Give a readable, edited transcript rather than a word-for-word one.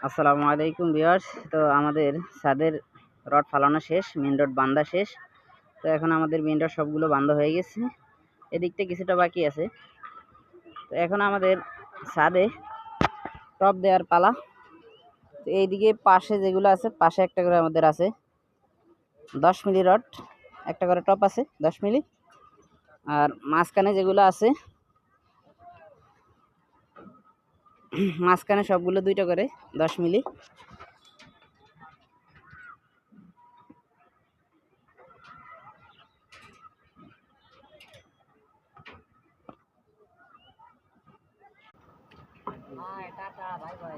আসসালামু আলাইকুম ভিউয়ার্স। তো আমাদের ছাদের রড ফালানো শেষ, মেন রড বাঁধা শেষ। তো এখন আমাদের মেন রড সবগুলো বাঁধা হয়ে গেছে, এদিকটা কিছুটা বাকি আছে। তো এখন আমাদের ছাদে টপ দেওয়ার পালা। তো এইদিকে পাশে যেগুলো আছে, পাশে একটা করে আমাদের আছে 10 মিলি রড, একটা করে টপ আছে 10 মিলি। আর মাঝখানে যেগুলো আছে, মাঝখানে সবগুলো 2টা করে 10 মিলি। Tata, bye bye.